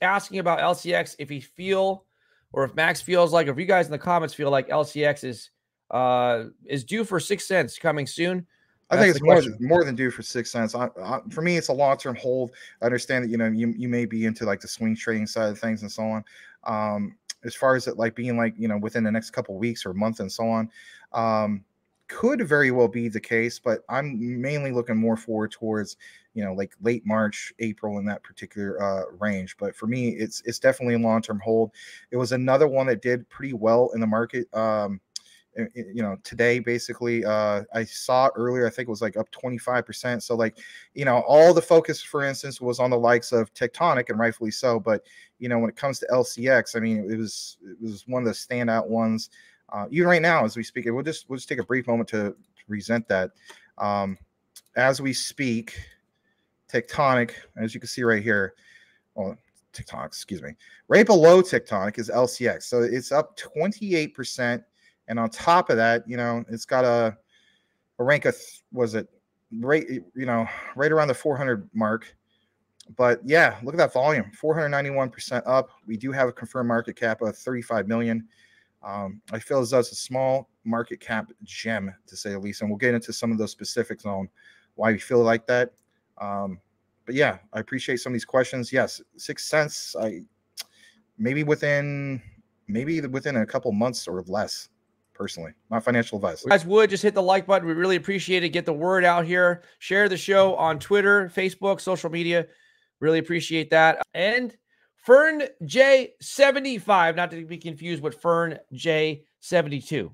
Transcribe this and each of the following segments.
asking about LCX, if he feel, or if Max feels like, or if you guys in the comments feel like LCX is due for 6 cents coming soon. I think it's more than due for 6 cents. For me, it's a long-term hold. I understand that, you know, you may be into like the swing trading side of things and so on. As far as it like being like, you know, within the next couple of weeks or month and so on, could very well be the case, but I'm mainly looking more forward towards, you know, like late March, April in that particular range. But for me, it's definitely a long-term hold. It was another one that did pretty well in the market. You know, today basically, I saw earlier, I think it was like up 25%. So like, you know, all the focus, for instance, was on the likes of Tectonic, and rightfully so. But you know, when it comes to LCX, I mean, it was one of the standout ones. Even right now, as we speak, we'll just take a brief moment to present that. As we speak, Tectonic, as you can see right here, well, Tectonic, excuse me, right below Tectonic is LCX. So it's up 28%. And on top of that, you know, it's got a rank of, was it right, you know, right around the 400 mark. But yeah, look at that volume, 491% up. We do have a confirmed market cap of 35 million. I feel as though it's a small market cap gem, to say the least. And we'll get into some of those specifics on why we feel like that. But yeah, I appreciate some of these questions. Yes, 6 cents. Maybe within a couple months or less. Personally, not financial advice. You guys would just hit the like button. We really appreciate it. Get the word out here. Share the show on Twitter, Facebook, social media. Really appreciate that. And Fern J75, not to be confused with Fern J72.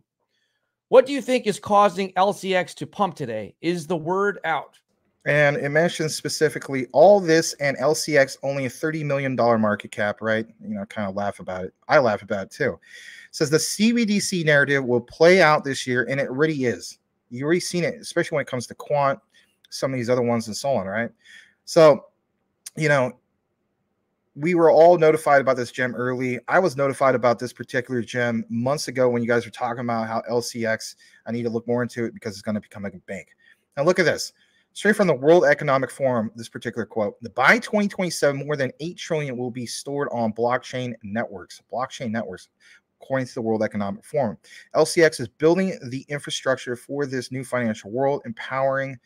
What do you think is causing LCX to pump today? Is the word out? And it mentions specifically all this and LCX only a $30 million market cap, right? You know, kind of laugh about it. I laugh about it too. It says the CBDC narrative will play out this year, and it already is. You already seen it, especially when it comes to quant, some of these other ones and so on, right? So, you know, we were all notified about this gem early. I was notified about this particular gem months ago when you guys were talking about how LCX, I need to look more into it because it's going to become like a bank. Now look at this. Straight from the World Economic Forum, this particular quote: by 2027, more than 8 trillion will be stored on blockchain networks. Blockchain networks, according to the World Economic Forum. LCX is building the infrastructure for this new financial world, empowering,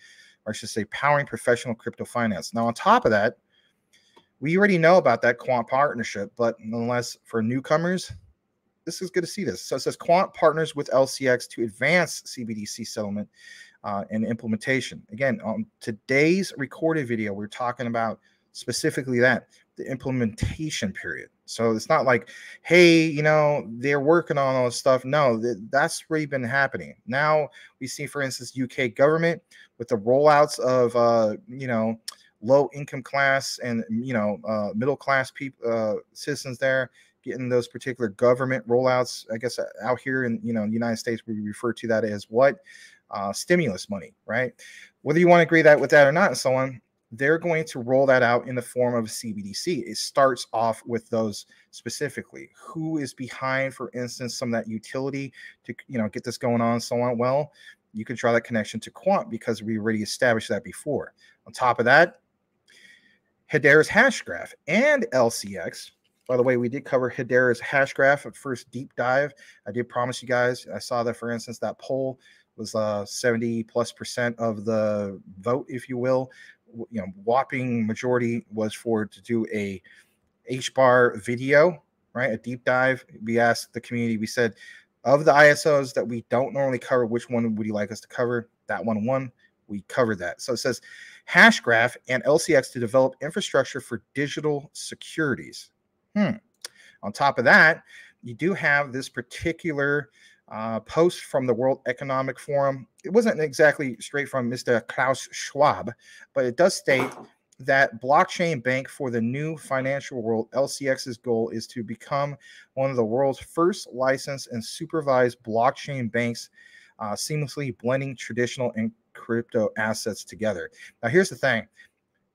or I should say, powering professional crypto finance. Now, on top of that, we already know about that quant partnership, but nonetheless, for newcomers, this is good to see this. So it says quant partners with LCX to advance CBDC settlement and implementation. Again, on today's recorded video, we're talking about specifically that, the implementation period. So it's not like, hey, you know, they're working on all this stuff. No, that's already been happening. Now we see, for instance, UK government with the rollouts of, you know, low income class and, you know, middle class people, citizens there, getting those particular government rollouts. I guess out here in, you know, the United States, we refer to that as what? Stimulus money, right? Whether you want to agree with that or not and so on, they're going to roll that out in the form of a CBDC. It starts off with those specifically. Who is behind, for instance, some of that utility to, you know, get this going on and so on? Well, you can draw that connection to quant because we already established that before. On top of that, Hedera's hash graph and LCX. By the way, we did cover Hedera's hash graph at first deep dive. I did promise you guys. I saw that, for instance, that poll was 70+% of the vote, if you will. You know, whopping majority was to do a HBAR video, right? A deep dive. We asked the community. We said, of the ISOs that we don't normally cover, which one would you like us to cover? That one won. We covered that. So it says Hashgraph and LCX to develop infrastructure for digital securities. On top of that, you do have this particular post from the World Economic Forum. It wasn't exactly straight from Mr. Klaus Schwab, but it does state that blockchain bank for the new financial world, LCX's goal is to become one of the world's first licensed and supervised blockchain banks, seamlessly blending traditional and crypto assets together. Now, here's the thing.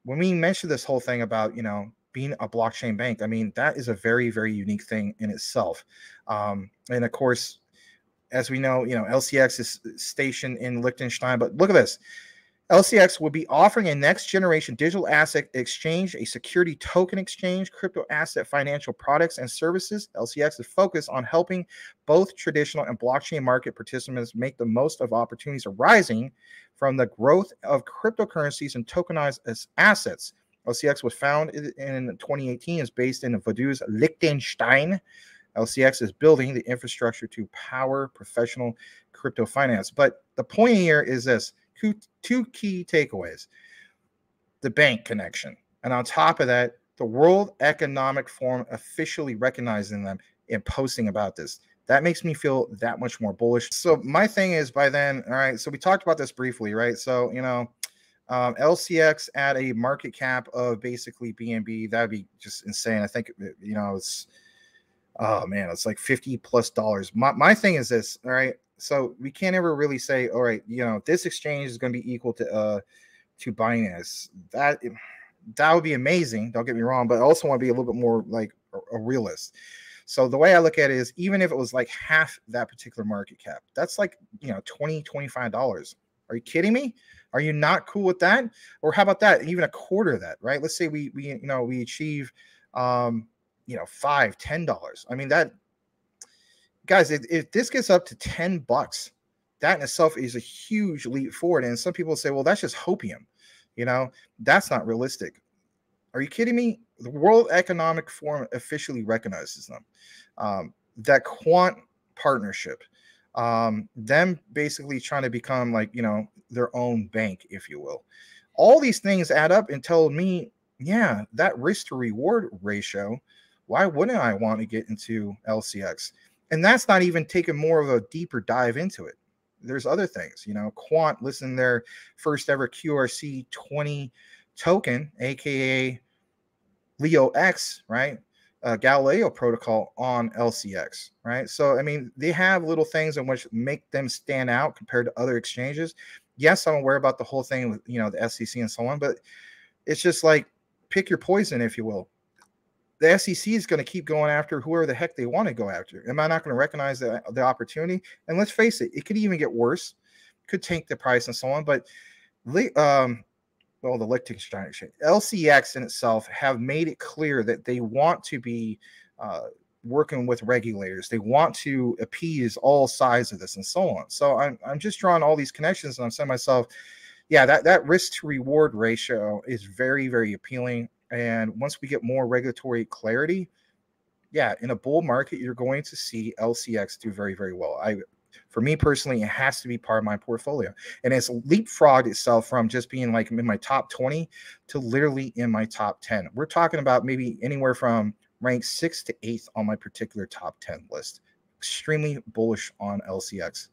When we mention this whole thing about, you know, being a blockchain bank, I mean, that is a very, very unique thing in itself. And of course, as we know, you know, LCX is stationed in Liechtenstein, but look at this. LCX will be offering a next generation digital asset exchange, a security token exchange, crypto asset financial products and services. LCX is focused on helping both traditional and blockchain market participants make the most of opportunities arising from the growth of cryptocurrencies and tokenized as assets. LCX was founded in 2018, is based in Vaduz, Liechtenstein. LCX is building the infrastructure to power professional crypto finance. But the point here is this. Two key takeaways: the bank connection, and on top of that, the World Economic Forum officially recognizing them and posting about this. That makes me feel that much more bullish. So my thing is, by then, all right, so we talked about this briefly, right? So, LCX at a market cap of basically BNB, that'd be just insane. I think, it's, oh man, it's like $50+ My thing is this, all right? So we can't ever really say, all right, this exchange is going to be equal to Binance. That would be amazing. Don't get me wrong, but I also want to be a little bit more like a realist. So the way I look at it is, even if it was like half that particular market cap, that's like $20-$25. Are you kidding me? Are you not cool with that? Or how about that? Even a quarter of that, right? Let's say we achieve $5-$10. I mean, that, guys, if this gets up to $10, that in itself is a huge leap forward. And some people say, well, that's just hopium. That's not realistic. Are you kidding me? The World Economic Forum officially recognizes them. That quant partnership, them basically trying to become like, their own bank, if you will. All these things add up and tell me, yeah, that risk to reward ratio, why wouldn't I want to get into LCX? And that's not even taking more of a deeper dive into it. There's other things, Quant listing their first ever QRC20 token, aka Leo X, right? Galileo protocol on LCX, right? So, I mean, they have little things in which make them stand out compared to other exchanges. Yes, I'm aware about the whole thing with, the SEC and so on, but it's just like, pick your poison, if you will. The SEC is going to keep going after whoever the heck they want to go after. Am I not going to recognize the opportunity? And let's face it, it could even get worse, could tank the price and so on. But the Liechtenstein exchange, LCX in itself, have made it clear that they want to be working with regulators. They want to appease all sides of this and so on. So I'm just drawing all these connections, and I'm saying to myself, yeah, that risk to reward ratio is very, very appealing. And once we get more regulatory clarity, yeah, in a bull market, you're going to see LCX do very, very well. For me personally, it has to be part of my portfolio. And it's leapfrogged itself from just being like in my top 20 to literally in my top 10. We're talking about maybe anywhere from rank 6th to 8th on my particular top 10 list. Extremely bullish on LCX.